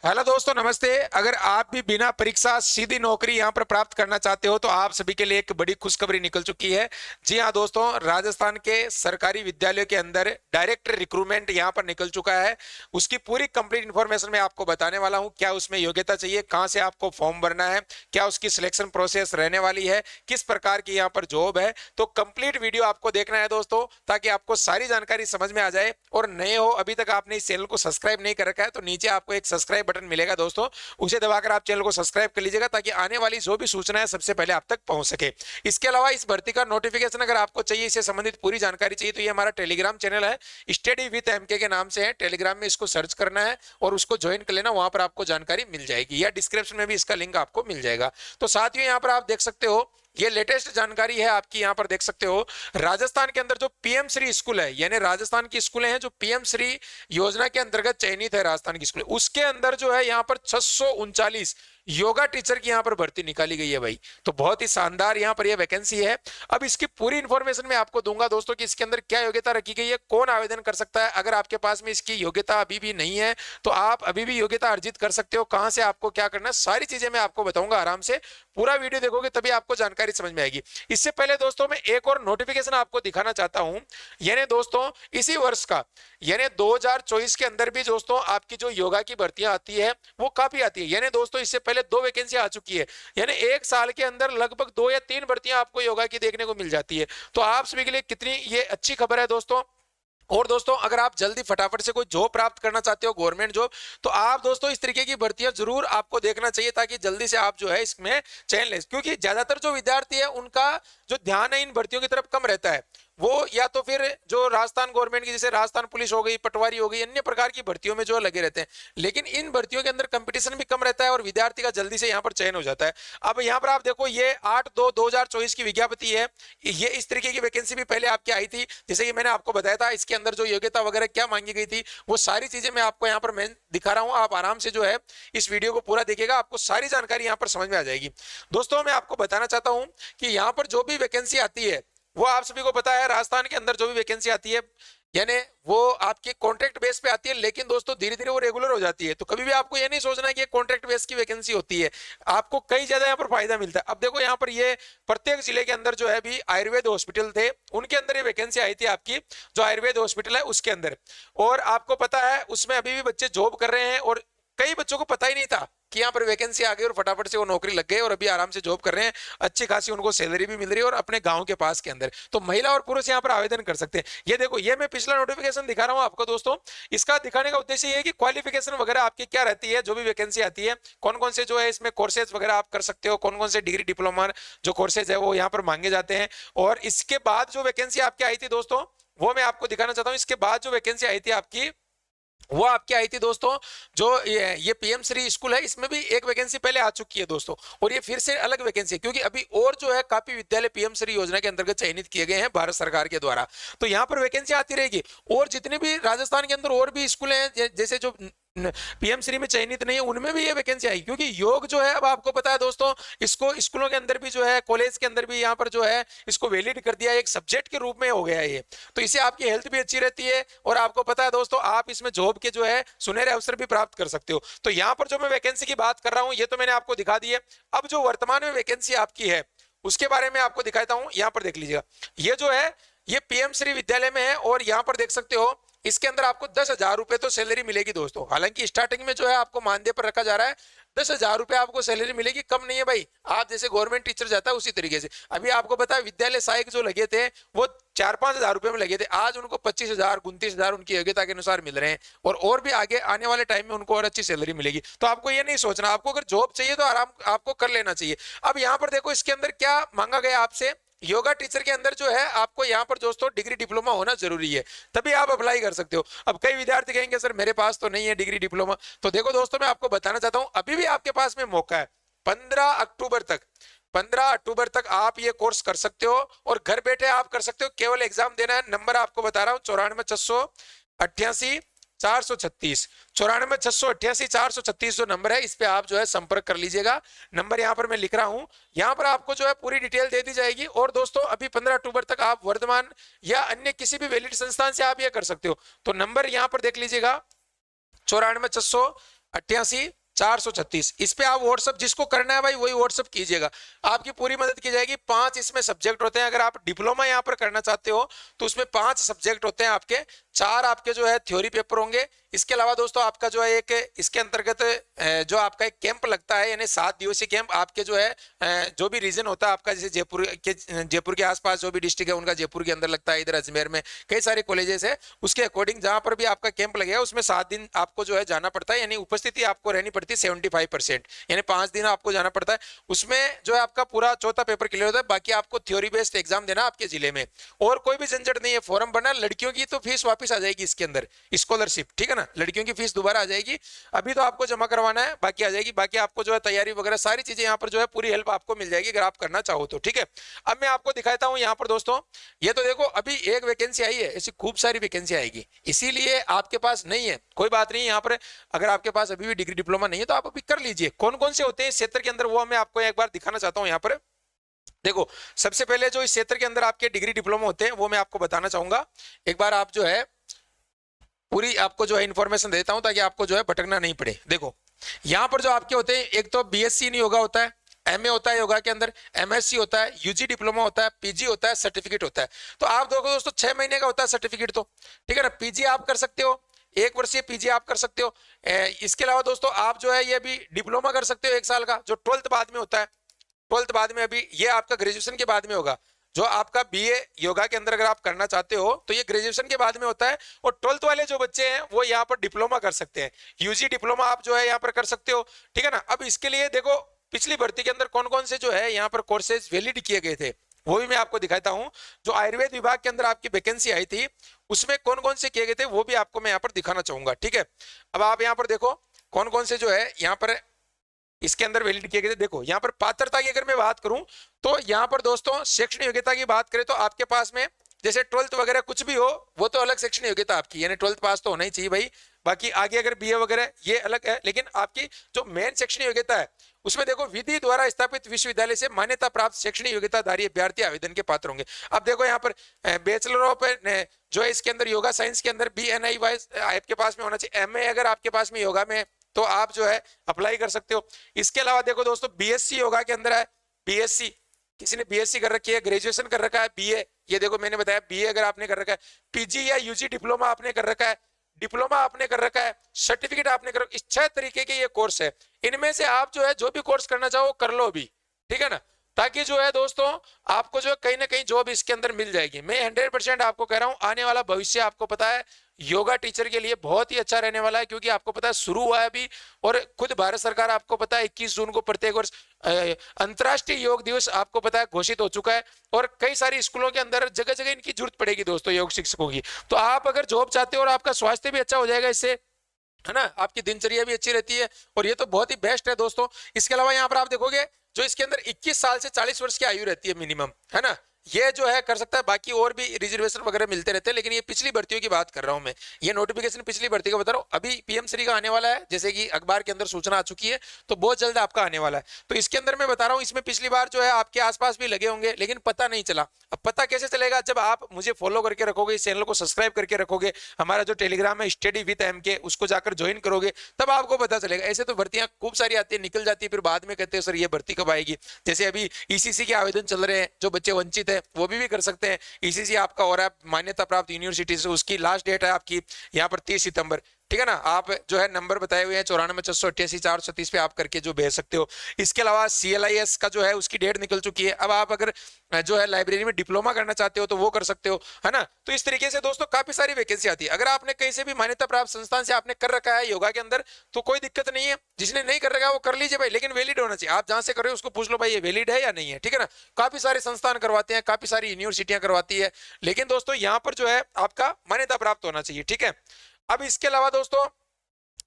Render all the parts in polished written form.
Hello दोस्तों, नमस्ते। अगर आप भी बिना परीक्षा सीधी नौकरी यहां पर प्राप्त करना चाहते हो तो आप सभी के लिए एक बड़ी खुशखबरी निकल चुकी है। जी हां दोस्तों, राजस्थान के सरकारी विद्यालयों के अंदर डायरेक्ट रिक्रूटमेंट यहां पर निकल चुका है। उसकी पूरी कंप्लीट इन्फॉर्मेशन मैं आपको बताने वाला हूं। क्या उसमें योग्यता चाहिए, कहां से आपको फॉर्म भरना है, क्या उसकी सिलेक्शन प्रोसेस रहने वाली है, किस प्रकार की यहाँ पर जॉब है, तो कंप्लीट वीडियो आपको देखना है दोस्तों, ताकि आपको सारी जानकारी समझ में आ जाए। और नए हो, अभी तक आपने इस चैनल को सब्सक्राइब नहीं कर रखा है, तो नीचे आपको एक सब्सक्राइब बटन मिलेगा दोस्तों, उसे दबाकर आप चैनल को सब्सक्राइब कर लीजिएगा, ताकि आने वाली जो भी सूचना है सबसे पहले आप तक पहुंच सके। इसके अलावा इस भर्ती का नोटिफिकेशन अगर आपको चाहिए, इससे संबंधित पूरी जानकारी चाहिए, तो ये हमारा टेलीग्राम चैनल है, स्टडी विद एमके के नाम से है। टेलीग्राम में इसको सर्च करना है और उसको ज्वाइन कर लेना, वहां पर आपको जानकारी मिल जाएगी, या डिस्क्रिप्शन में भी इसका लिंक आपको मिल जाएगा। तो साथियों, यहाँ पर आप देख सकते हो, ये लेटेस्ट जानकारी है आपकी, यहां पर देख सकते हो। राजस्थान के अंदर जो पीएम श्री स्कूल है, यानी राजस्थान की स्कूलें हैं जो पीएम श्री योजना के अंतर्गत चयनित है, राजस्थान की स्कूल, उसके अंदर जो है यहाँ पर 639 योगा टीचर की यहाँ पर भर्ती निकाली गई है भाई। तो बहुत ही शानदार यहाँ पर यह वैकेंसी है। अब इसकी पूरी इंफॉर्मेशन मैं आपको दूंगा दोस्तों, कि इसके अंदर क्या योग्यता रखी गई है, कौन आवेदन कर सकता है। अगर आपके पास में इसकी योग्यता अभी भी नहीं है तो आप अभी भी योग्यता अर्जित कर सकते हो। कहां से आपको क्या करना है, सारी चीजें मैं आपको बताऊंगा। आराम से पूरा वीडियो देखोगे तभी आपको जानकारी समझ में आएगी। इससे पहले दोस्तों, मैं एक और नोटिफिकेशन आपको दिखाना चाहता हूं। यानी दोस्तों, इसी वर्ष का, यानी 2024 के अंदर भी दोस्तों आपकी जो योगा की भर्तियां आती है वो काफी आती है। यानी दोस्तों, इससे पहले 2 वैकेंसी आ चुकी है, यानी एक साल के अंदर लगभग 2 या 3 भर्तियां आपको योगा की देखने को मिल जाती है। तो आप सभी के लिए कितनी ये अच्छी खबर है दोस्तों। और दोस्तों, अगर आप जल्दी फटाफट से कोई जॉब प्राप्त करना चाहते हो, गवर्नमेंट जॉब, तो आप दोस्तों इस तरीके की भर्तियां जरूर आपको देखना चाहिए, ताकि जल्दी से आप जो है इसमें चयन ले। क्योंकि ज्यादातर जो विद्यार्थी है उनका जो ध्यान है इन भर्तियों की तरफ कम रहता है। वो या तो फिर जो राजस्थान गवर्नमेंट की, जैसे राजस्थान पुलिस हो गई, पटवारी हो गई, अन्य प्रकार की भर्तियों में जो लगे रहते हैं। लेकिन इन भर्तियों के अंदर कंपटीशन भी कम रहता है और विद्यार्थी का जल्दी से यहाँ पर चयन हो जाता है। अब यहाँ पर आप देखो, ये 8/2/2024 की विज्ञप्ति है। ये इस तरीके की वैकेंसी भी पहले आपकी आई थी, जैसे कि मैंने आपको बताया था। इसके अंदर जो योग्यता वगैरह क्या मांगी गई थी, वो सारी चीजें मैं आपको यहाँ पर मैं दिखा रहा हूँ। आप आराम से जो है इस वीडियो को पूरा देखिएगा, आपको सारी जानकारी यहाँ पर समझ में आ जाएगी। दोस्तों, मैं आपको बताना चाहता हूँ कि यहाँ पर जो भी वैकेंसी आती है, वो आप सभी को पता है, राजस्थान के अंदर जो भी वैकेंसी आती है, यानी वो आपके कॉन्ट्रैक्ट बेस पे आती है। लेकिन दोस्तों, धीरे धीरे वो रेगुलर हो जाती है। तो कभी भी आपको ये नहीं सोचना है कि कॉन्ट्रैक्ट बेस की वैकेंसी होती है, आपको कई ज्यादा यहाँ पर फायदा मिलता है। अब देखो, यहाँ पर ये प्रत्येक जिले के अंदर जो है अभी आयुर्वेद हॉस्पिटल थे, उनके अंदर ये वैकेंसी आई थी आपकी, जो आयुर्वेद हॉस्पिटल है उसके अंदर। और आपको पता है, उसमें अभी भी बच्चे जॉब कर रहे हैं, और कई बच्चों को पता ही नहीं था कि यहाँ पर वैकेंसी आ गई, और फटाफट से वो नौकरी लग गई और अभी आराम से जॉब कर रहे हैं। अच्छी खासी उनको सैलरी भी मिल रही है, और अपने गांव के पास के अंदर। तो महिला और पुरुष यहाँ पर आवेदन कर सकते हैं। ये देखो, ये मैं पिछला नोटिफिकेशन दिखा रहा हूँ आपको दोस्तों। इसका दिखाने का उद्देश्य ये है कि क्वालिफिकेशन वगैरह आपकी क्या रहती है, जो भी वैकेंसी आती है, कौन कौन से जो है इसमें कोर्सेज वगैरह आप कर सकते हो, कौन कौन से डिग्री डिप्लोमा जो कोर्सेज है वो यहाँ पर मांगे जाते हैं। और इसके बाद जो वैकेंसी आपकी आई थी दोस्तों, वो मैं आपको दिखाना चाहता हूँ। इसके बाद जो वैकेंसी आई थी आपकी, वो आपकी आई थी दोस्तों, जो ये पीएम श्री स्कूल है, इसमें भी एक वैकेंसी पहले आ चुकी है दोस्तों, और ये फिर से अलग वैकेंसी है। क्योंकि अभी और जो है काफी विद्यालय पीएम श्री योजना के अंतर्गत चयनित किए गए हैं भारत सरकार के द्वारा। तो यहाँ पर वैकेंसी आती रहेगी। और जितने भी राजस्थान के अंदर और भी स्कूल हैं, जैसे जो पीएम श्री में चयनित नहीं है, उनमें भी ये वैकेंसी आई। क्योंकि योग जो है, अब आपको पता है दोस्तों, इसको स्कूलों के अंदर भी जो है, कॉलेज के अंदर भी यहाँ पर जो है इसको वैलिड कर दिया है, एक सब्जेक्ट के रूप में हो गया है ये। तो इससे आपकी हेल्थ भी अच्छी रहती है, और आपको पता है दोस्तों, आप इसमें जॉब के जो है सुनहरे अवसर भी प्राप्त कर सकते हो। तो यहाँ पर जो मैं वैकेंसी की बात कर रहा हूँ, ये तो मैंने आपको दिखा दी है। अब जो वर्तमान में वैकेंसी आपकी है, उसके बारे में आपको दिखाता हूँ। यहाँ पर देख लीजिएगा, ये जो है ये पीएम श्री विद्यालय में है, और यहाँ पर देख सकते हो, इसके अंदर आपको 10,000 रुपए तो सैलरी मिलेगी दोस्तों। हालांकि स्टार्टिंग में जो है आपको मानदेय पर रखा जा रहा है, 10,000 रुपए आपको सैलरी मिलेगी, कम नहीं है भाई। आप जैसे गवर्नमेंट टीचर जाता है उसी तरीके से। अभी आपको पता है, विद्यालय सहायक जो लगे थे वो 4-5 हजार रुपए में लगे थे, आज उनको 25,000 29,000 उनकी योग्यता के अनुसार मिल रहे हैं। और भी आगे आने वाले टाइम में उनको और अच्छी सैलरी मिलेगी। तो आपको ये नहीं सोचना, आपको अगर जॉब चाहिए तो आराम आपको कर लेना चाहिए। अब यहाँ पर देखो, इसके अंदर क्या मांगा गया आपसे, योगा टीचर के अंदर जो है आपको यहाँ पर दोस्तों डिग्री डिप्लोमा होना जरूरी है, तभी आप अप्लाई कर सकते हो। अब कई विद्यार्थी कहेंगे सर मेरे पास तो नहीं है डिग्री डिप्लोमा। तो देखो दोस्तों, मैं आपको बताना चाहता हूं, अभी भी आपके पास में मौका है। 15 अक्टूबर तक, 15 अक्टूबर तक आप ये कोर्स कर सकते हो, और घर बैठे आप कर सकते हो। केवल एग्जाम देना है। नंबर आपको बता रहा हूँ, 94,688 436, 94,688 436 जो नंबर है, इस पे आप जो है संपर्क कर लीजिएगा। नंबर यहाँ पर मैं लिख रहा हूँ, यहाँ पर आपको जो है पूरी डिटेल दे दी जाएगी। और दोस्तों, अभी 15 अक्टूबर तक आप वर्धमान या अन्य किसी भी वैलिड संस्थान से आप ये कर सकते हो। तो नंबर यहाँ पर देख लीजिएगा, 94,688 88 436। इस पे आप व्हाट्सअप जिसको करना है भाई वही व्हाट्सअप कीजिएगा, आपकी पूरी मदद की जाएगी। 5 इसमें सब्जेक्ट होते हैं। अगर आप डिप्लोमा यहाँ पर करना चाहते हो तो उसमें 5 सब्जेक्ट होते हैं आपके, 4 आपके जो है थ्योरी पेपर होंगे। इसके अलावा दोस्तों आपका जो है एक इसके अंतर्गत जो आपका एक कैंप लगता है, यानी 7 दिवसीय कैंप आपके जो है जो भी रीजन होता है आपका, जैसे जयपुर के आसपास जो भी डिस्ट्रिक्ट है उनका जयपुर के अंदर लगता है, इधर अजमेर में कई सारे कॉलेजेस है, उसके अकॉर्डिंग जहां पर भी आपका कैंप लगेगा उसमें 7 दिन आपको जो है जाना पड़ता है, यानी उपस्थिति आपको रहनी पड़ती है 75%, यानी 5 दिन आपको जाना पड़ता है। उसमें जो है आपका पूरा चौथा पेपर क्लियर होता है, बाकी आपको थ्योरी बेस्ड एग्जाम देना आपके जिले में, और कोई भी झंझट नहीं है। फॉर्म भरना, लड़कियों की तो फीस वापस आ जाएगी इसके अंदर, स्कॉलरशिप, ठीक है ना, लड़कियों की फीस दोबारा आ जाएगी, अभी तो आपको जमा करवाना है, बाकी आ जाएगी। बाकी आपको जो है तैयारी वगैरह सारी चीजें यहाँ पर जो है पूरी हेल्प आपको मिल जाएगी अगर आप करना चाहो तो, ठीक है। अब मैं आपको दिखाता हूँ यहाँ पर दोस्तों, ये तो देखो अभी एक वैकेंसी आई है, ऐसी खूब सारी वैकेंसी आएगी, इसीलिए आपके पास नहीं है कोई बात नहीं। यहाँ पर अगर आपके पास अभी भी डिग्री डिप्लोमा नहीं है तो आप अभी कर लीजिए। कौन कौन से होते हैं इस क्षेत्र के अंदर वो मैं आपको एक बार दिखाना चाहता हूँ। यहाँ पर देखो, सबसे पहले जो इस क्षेत्र के अंदर आपके डिग्री डिप्लोमा होते हैं वो मैं आपको बताना चाहूंगा। एक बार आप जो है पूरी आपको जो है इंफॉर्मेशन देता हूं ताकि आपको जो है भटकना नहीं पड़े। देखो यहां पर जो आपके होते हैं, एक तो बीएससी इन योगा होता है, एमए होता है योगा के अंदर, एमएससी होता है, यूजी डिप्लोमा होता है, पीजी होता है, सर्टिफिकेट होता है। तो आप देखो दोस्तों 6 महीने का होता है सर्टिफिकेट, तो ठीक है ना। पीजी आप कर सकते हो, 1 वर्षीय पीजी आप कर सकते हो। इसके अलावा दोस्तों आप जो है ये भी डिप्लोमा कर सकते हो 1 साल का, जो 12th बाद में होता है। 12th बाद में, अभी ये आपका ग्रेजुएशन के बाद में होगा। जो आपका बीए योगा के अंदर अगर आप करना चाहते हो तो ये ग्रेजुएशन के बाद में होता है, और 12th वाले जो बच्चे हैं वो यहाँ पर डिप्लोमा कर सकते हैं, यूजी डिप्लोमा आप जो है यहाँ पर कर सकते हो, ठीक है ना। अब इसके लिए देखो पिछली भर्ती के अंदर कौन कौन से जो है यहाँ पर कोर्सेज वैलिड किए गए थे वो भी मैं आपको दिखाता हूं। जो आयुर्वेद विभाग के अंदर आपकी वैकेंसी आई थी उसमें कौन कौन से किए गए थे वो भी आपको मैं यहाँ पर दिखाना चाहूंगा, ठीक है। अब आप यहाँ पर देखो कौन कौन से जो है यहाँ पर इसके अंदर वैलिड किए गए थे। देखो यहाँ पर पात्रता की अगर मैं बात करूं तो यहाँ पर दोस्तों शैक्षणिक योग्यता की बात करें तो आपके पास में जैसे 12th वगैरह कुछ भी हो वो तो अलग शैक्षणिक योग्यता आपकी, यानी 12th पास तो होना ही चाहिए भाई। बाकी आगे अगर बीए वगैरह ये अलग है, लेकिन आपकी जो मेन शैक्षणिक योग्यता है उसमें देखो विधि द्वारा स्थापित विश्वविद्यालय से मान्यता प्राप्त शैक्षणिक योग्यताधारी अभ्यर्थी आवेदन के पात्र होंगे। अब देखो यहाँ पर बैचलर ऑफ जो है इसके अंदर योगा साइंस के अंदर BNI वाइज आपके पास में होना चाहिए। एमए अगर आपके पास में योगा में तो आप जो है अप्लाई कर सकते हो। इसके अलावा देखो दोस्तों बीएससी योगा के अंदर है, बीएससी किसी ने बीएससी कर रखी है, ग्रेजुएशन कर रखा है, बीए, ये देखो मैंने बताया बीए अगर आपने कर रखा है, पीजी या यूजी डिप्लोमा आपने कर रखा है, डिप्लोमा आपने कर रखा है, सर्टिफिकेट आपने कर रखा है, इस 6 तरीके के ये कोर्स है। इनमें से आप जो है जो भी कोर्स करना चाहो कर लो अभी, ठीक है ना, ताकि जो है दोस्तों आपको जो है कहीं ना कहीं जॉब इसके अंदर मिल जाएगी। मैं 100% आपको कह रहा हूं आने वाला भविष्य आपको पता है योगा टीचर के लिए बहुत ही अच्छा रहने वाला है, क्योंकि आपको पता है शुरू हुआ है अभी, और खुद भारत सरकार आपको पता है 21 जून को प्रत्येक वर्ष अंतर्राष्ट्रीय योग दिवस आपको पता है घोषित हो चुका है, और कई सारी स्कूलों के अंदर जगह जगह इनकी जरूरत पड़ेगी दोस्तों योग शिक्षकों की। तो आप अगर जॉब चाहते हो और आपका स्वास्थ्य भी अच्छा हो जाएगा इससे, है ना, आपकी दिनचर्या भी अच्छी रहती है, और ये तो बहुत ही बेस्ट है दोस्तों। इसके अलावा यहाँ पर आप देखोगे जो इसके अंदर 21 साल से 40 वर्ष की आयु रहती है मिनिमम, है ना, ये जो है कर सकता है। बाकी और भी रिजर्वेशन वगैरह मिलते रहते हैं, लेकिन ये पिछली भर्तियों की बात कर रहा हूं मैं, ये नोटिफिकेशन पिछली भर्ती का बता रहा हूं। अभी पीएम श्री का आने वाला है, जैसे कि अखबार के अंदर सूचना आ चुकी है, तो बहुत जल्द आपका आने वाला है। तो इसके अंदर मैं बता रहा हूं, इसमें पिछली बार जो है आपके आसपास भी लगे होंगे, लेकिन पता नहीं चला। अब पता कैसे चलेगा, जब आप मुझे फॉलो करके रखोगे, इस चैनल को सब्सक्राइब करके रखोगे, हमारा जो टेलीग्राम है स्टडी विद MK उसको जाकर ज्वाइन करोगे, तब आपको पता चलेगा। ऐसे तो भर्तियां खूब सारी आती है, निकल जाती है, फिर बाद में कहते हैं सर ये भर्ती कब आएगी। जैसे अभी ECC के आवेदन चल रहे हैं, जो बच्चे वंचित है वो भी कर सकते हैं। ECC आपका और आप मान्यता प्राप्त यूनिवर्सिटी से, उसकी लास्ट डेट है आपकी यहाँ पर 30 सितंबर, ठीक है ना। आप जो है नंबर बताए हुए हैं 94 688 436 पे आप करके जो भेज सकते हो। इसके अलावा CLIS का जो है उसकी डेट निकल चुकी है। अब आप अगर जो है लाइब्रेरी में डिप्लोमा करना चाहते हो तो वो कर सकते हो, है ना। तो इस तरीके से दोस्तों काफी सारी वैकेंसी आती है। अगर आपने कहीं से भी मान्यता प्राप्त संस्थान से आपने कर रखा है योगा के अंदर तो कोई दिक्कत नहीं है, जिसने नहीं कर रखा है वो कर लीजिए भाई, लेकिन वैलिड होना चाहिए। आप जहां से कर रहे हो उसको पूछ लो भाई ये वैलिड है या नहीं है, ठीक है ना। काफी सारे संस्थान करवाते हैं, काफी सारी यूनिवर्सिटियां करवाती है, लेकिन दोस्तों यहाँ पर जो है आपका मान्यता प्राप्त होना चाहिए, ठीक है। अब इसके अलावा दोस्तों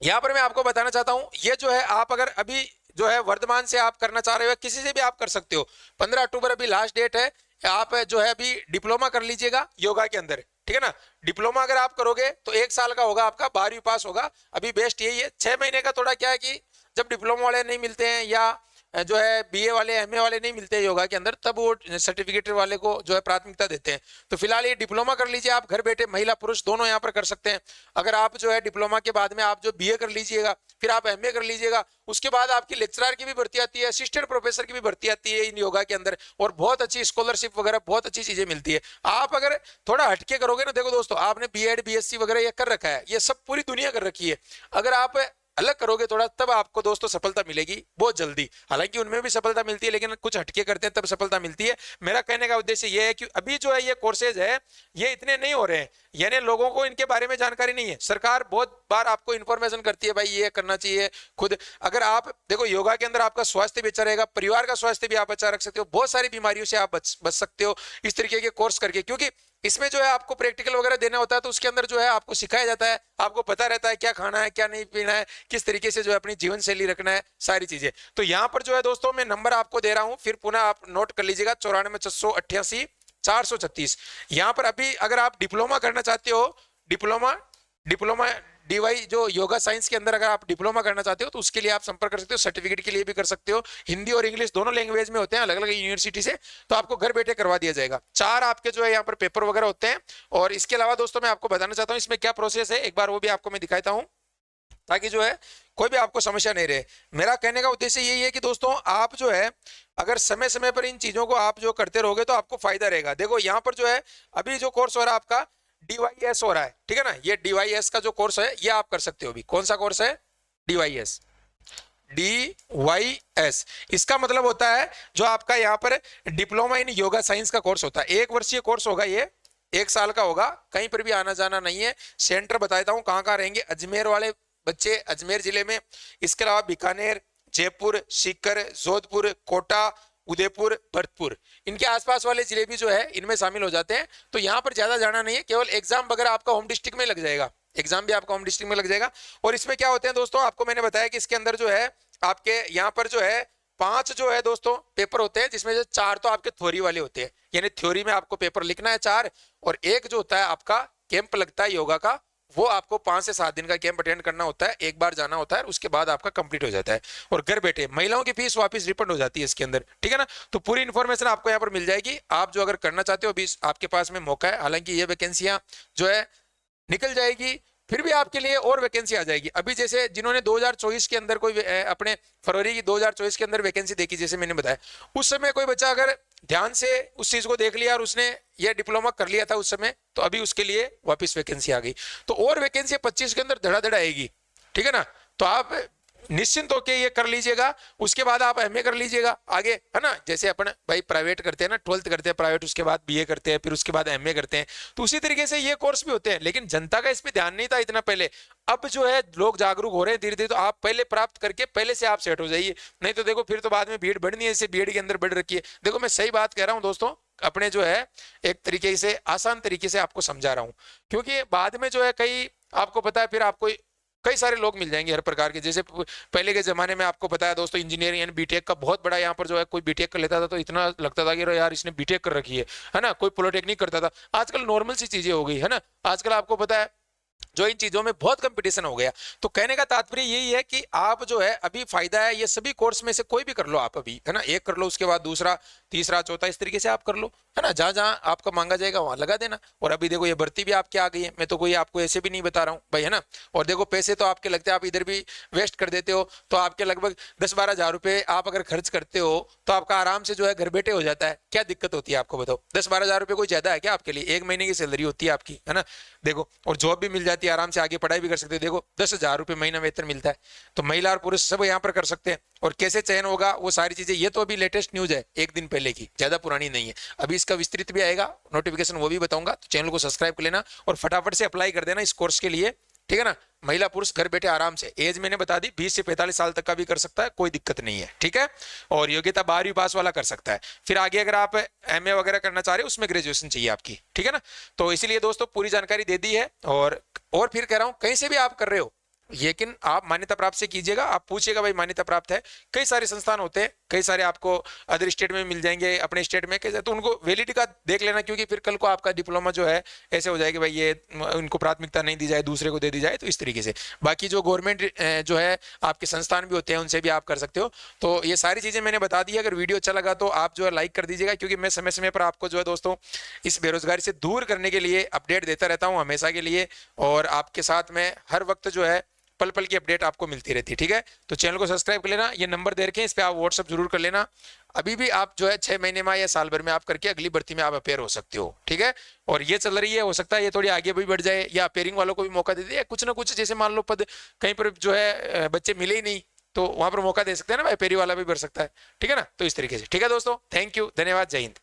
यहाँ पर मैं आपको बताना चाहता हूं, ये जो है आप अगर अभी जो है वर्धमान से आप करना चाह रहे हो, किसी से भी आप कर सकते हो। 15 अक्टूबर अभी लास्ट डेट है, आप जो है अभी डिप्लोमा कर लीजिएगा योगा के अंदर, ठीक है ना। डिप्लोमा अगर आप करोगे तो 1 साल का होगा आपका, 12वीं पास होगा। अभी बेस्ट यही है। 6 महीने का थोड़ा क्या है कि जब डिप्लोमा वाले नहीं मिलते हैं या जो है BA वाले MA वाले नहीं मिलते हैं योगा के अंदर, तब वो सर्टिफिकेट वाले को जो है प्राथमिकता देते हैं। तो फिलहाल ये डिप्लोमा कर लीजिए, आप घर बैठे महिला पुरुष दोनों यहाँ पर कर सकते हैं। अगर आप जो है डिप्लोमा के बाद में आप जो BA कर लीजिएगा फिर आप एमए कर लीजिएगा, उसके बाद आपकी लेक्चरर की भी भर्ती आती है, असिस्टेंट प्रोफेसर की भी भर्ती आती है इन योगा के अंदर, और बहुत अच्छी स्कॉलरशिप वगैरह बहुत अच्छी चीजें मिलती है। आप अगर थोड़ा हटके करोगे ना, देखो दोस्तों आपने बीएड बीएससी वगैरह ये कर रखा है, ये सब पूरी दुनिया कर रखी है, अगर आप अलग करोगे थोड़ा, तब आपको दोस्तों सफलता मिलेगी बहुत जल्दी। हालांकि उनमें भी सफलता मिलती है, लेकिन कुछ हटके करते हैं तब सफलता मिलती है। मेरा कहने का उद्देश्य ये है कि अभी जो है ये कोर्सेज है ये इतने नहीं हो रहे हैं, यानी लोगों को इनके बारे में जानकारी नहीं है। सरकार बहुत बार आपको इंफॉर्मेशन करती है, भाई ये करना चाहिए खुद। अगर आप देखो योगा के अंदर आपका स्वास्थ्य भी अच्छा रहेगा, परिवार का स्वास्थ्य भी आप अच्छा रख सकते हो, बहुत सारी बीमारियों से आप बच सकते हो इस तरीके के कोर्स करके। क्योंकि इसमें जो है आपको प्रैक्टिकल वगैरह देना होता है, तो उसके अंदर जो है आपको सिखाया जाता है, आपको पता रहता है क्या खाना है क्या नहीं पीना है, किस तरीके से जो है अपनी जीवन शैली रखना है, सारी चीजें। तो यहाँ पर जो है दोस्तों मैं नंबर आपको दे रहा हूं, फिर पुनः आप नोट कर लीजिएगा, 94,688,436। यहाँ पर अभी अगर आप डिप्लोमा करना चाहते हो, डिप्लोमा डिप्लोमा डीवाई जो योगा साइंस के अंदर अगर आप डिप्लोमा करना चाहते हो तो उसके लिए आप संपर्क कर सकते हो, सर्टिफिकेट के लिए भी कर सकते हो। हिंदी और इंग्लिश दोनों लैंग्वेज में होते हैं अलग अलग यूनिवर्सिटी से, तो आपको घर बैठे करवा दिया जाएगा। 4 आपके जो है यहाँ पर पेपर वगैरह होते हैं। और इसके अलावा दोस्तों मैं आपको बताना चाहता हूँ इसमें क्या प्रोसेस है, एक बार वो भी आपको मैं दिखाता हूँ, ताकि जो है कोई भी आपको समस्या नहीं रहे। मेरा कहने का उद्देश्य यही है कि दोस्तों आप जो है अगर समय समय पर इन चीजों को आप जो करते रहोगे तो आपको फायदा रहेगा। देखो यहाँ पर जो है अभी जो कोर्स हो रहा है आपका DYS हो रहा है, ठीक है ना, ये DYS का जो कोर्स है ये आप कर सकते हो। अभी कौन सा कोर्स है? DYS। इसका मतलब होता है जो आपका यहाँ पर डिप्लोमा इन योगा साइंस का कोर्स होता है, 1 वर्षीय कोर्स होगा, ये 1 साल का होगा, कहीं पर भी आना जाना नहीं है। सेंटर बता देता हूँ कहाँ कहाँ रहेंगे। अजमेर वाले बच्चे अजमेर जिले में, इसके अलावा बीकानेर, जयपुर, सीकर, जोधपुर, कोटा, उदयपुर, भरतपुर, इनके आसपास वाले जिले भी जो है इनमें शामिल हो जाते हैं। तो यहाँ पर ज्यादा जाना नहीं है, केवल एग्जाम वगैरह आपका होम डिस्ट्रिक्ट में लग जाएगा, एग्जाम भी आपका होम डिस्ट्रिक्ट में लग जाएगा। और इसमें क्या होते हैं दोस्तों, आपको मैंने बताया कि इसके अंदर जो है आपके यहाँ पर जो है 5 जो है दोस्तों पेपर होते हैं, जिसमें से 4 तो आपके थ्योरी वाले होते हैं, यानी थ्योरी में आपको पेपर लिखना है 4, और एक जो होता है आपका कैंप लगता है योगा का, वो आपको 5 से 7 दिन का कैंप अटेंड करना होता है, एक बार जाना होता है, उसके बाद आपका कंप्लीट हो जाता है। और घर बैठे महिलाओं की फीस वापस रिफंड हो जाती है इसके अंदर, ठीक है ना। तो पूरी इन्फॉर्मेशन आपको यहाँ पर मिल जाएगी। आप जो अगर करना चाहते हो अभी आपके पास में मौका है, हालांकि ये वैकेंसियां जो है निकल जाएगी, फिर भी आपके लिए और वैकेंसी आ जाएगी। अभी जैसे जिन्होंने 2024 के अंदर कोई अपने फरवरी की 2024 के अंदर वैकेंसी देखी, जैसे मैंने बताया, उस समय कोई बच्चा अगर ध्यान से उस चीज को देख लिया और उसने ये डिप्लोमा कर लिया था उस समय, तो अभी उसके लिए वापस वैकेंसी आ गई। तो और वैकेंसी 25 के अंदर धड़ाधड़ आएगी, ठीक है ना। तो आप निश्चिंत होके ये कर लीजिएगा, उसके बाद आप एमए कर लीजिएगा आगे, है ना। जैसे अपन भाई प्राइवेट करते हैं ना, 12th करते हैं प्राइवेट, उसके बाद बीए करते हैं, फिर उसके बाद एमए करते हैं, तो उसी तरीके से ये कोर्स भी होते हैं। लेकिन जनता का इस पे ध्यान नहीं था इतना पहले, अब जो है लोग जागरूक हो रहे हैं धीरे धीरे। तो आप पहले प्राप्त करके पहले से आप सेट हो जाइए, नहीं तो देखो फिर तो बाद में भीड़ बढ़नी है, जैसे भीड़ के अंदर बढ़ रखी है। देखो मैं सही बात कह रहा हूँ दोस्तों, अपने जो है एक तरीके से आसान तरीके से आपको समझा रहा हूँ, क्योंकि बाद में जो है कई आपको पता है फिर आपको कई सारे लोग मिल जाएंगे हर प्रकार के। जैसे पहले के जमाने में आपको बताया दोस्तों, इंजीनियरिंग यानी बीटेक का बहुत बड़ा यहाँ पर जो है कोई बीटेक कर लेता था तो इतना लगता था कि यार इसने बीटेक कर रखी है ना। कोई पॉलिटेक्निक करता था, आजकल नॉर्मल सी चीजें हो गई है ना। आजकल आपको पता है जो इन चीजों में बहुत कंपटीशन हो गया। तो कहने का तात्पर्य यही है कि आप जो है अभी फायदा है, ये सभी कोर्स में से कोई भी कर लो आप अभी, है ना। एक कर लो, उसके बाद दूसरा, तीसरा, चौथा, इस तरीके से आप कर लो, है ना। जहां जहां आपका मांगा जाएगा वहां लगा देना। और अभी देखो ये भर्ती भी आपके आ गई है, मैं तो कोई आपको ऐसे भी नहीं बता रहा हूँ भाई, है ना। और देखो पैसे तो आपके लगते हैं, आप इधर भी वेस्ट कर देते हो, तो आपके लगभग 10-12 हजार रुपए आप अगर खर्च करते हो तो आपका आराम से जो है घर बैठे हो जाता है। क्या दिक्कत होती है आपको बताओ? 10-12 हजार रुपए कोई ज्यादा है क्या आपके लिए? 1 महीने की सैलरी होती है आपकी, है ना। देखो, और जॉब भी मिल जाती है, आराम से आगे पढ़ाई भी कर सकते हो। देखो 10,000 रुपए महीना वेतन मिलता है, तो महिला और पुरुष सब यहाँ पर कर सकते हैं। और कैसे चयन होगा वो सारी चीजें, ये तो अभी लेटेस्ट न्यूज है, 1 दिन पहले की, ज्यादा पुरानी नहीं है। अभी इसका विस्तृत भी आएगा नोटिफिकेशन, वो भी बताऊंगा। तो चैनल को सब्सक्राइब कर लेना और फटाफट से अप्लाई कर देना इस कोर्स के लिए, ठीक है ना। महिला पुरुष घर बैठे आराम से, एज मैंने बता दी 20 से 45 साल तक का भी कर सकता है, कोई दिक्कत नहीं है, ठीक है। और योग्यता 12वीं पास वाला कर सकता है। फिर आगे अगर आप एमए वगैरह करना चाह रहे हो उसमें ग्रेजुएशन चाहिए आपकी, ठीक है ना। तो इसीलिए दोस्तों पूरी जानकारी दे दी है। और फिर कह रहा हूं कहीं से भी आप कर रहे हो, लेकिन आप मान्यता प्राप्त से कीजिएगा। आप पूछिएगा भाई मान्यता प्राप्त है, कई सारे संस्थान होते हैं, कई सारे आपको अदर स्टेट में मिल जाएंगे, अपने स्टेट में कैसे, तो उनको वैलिडिटी का देख लेना, क्योंकि फिर कल को आपका डिप्लोमा जो है ऐसे हो जाएगा भाई ये उनको प्राथमिकता नहीं दी जाए, दूसरे को दे दी जाए, तो इस तरीके से। बाकी जो गवर्नमेंट जो है आपके संस्थान भी होते हैं उनसे भी आप कर सकते हो। तो ये सारी चीजें मैंने बता दी है। अगर वीडियो अच्छा लगा तो आप जो है लाइक कर दीजिएगा, क्योंकि मैं समय समय पर आपको जो है दोस्तों इस बेरोजगारी से दूर करने के लिए अपडेट देता रहता हूँ हमेशा के लिए। और आपके साथ में हर वक्त जो है पल पल की अपडेट आपको मिलती रहती है। ठीक है, तो चैनल को सब्सक्राइब कर लेना, ये नंबर दे रखे हैं, इस पे आप व्हाट्सअप जरूर कर लेना। अभी भी आप जो है 6 महीने में या साल भर में आप करके अगली भर्ती में आप अपेयर हो सकते हो। ठीक है, और ये चल रही है, हो सकता है ये थोड़ी आगे भी बढ़ जाए, या अपेयरिंग वालों को भी मौका दे दे, कुछ ना कुछ, जैसे मान लो पद कहीं पर जो है बच्चे मिले ही नहीं, तो वहां पर मौका दे सकते हैं ना भाई, अपेयरी वाला भी भर सकता है। ठीक है ना, तो इस तरीके से। ठीक है दोस्तों, थैंक यू, धन्यवाद, जय हिंद।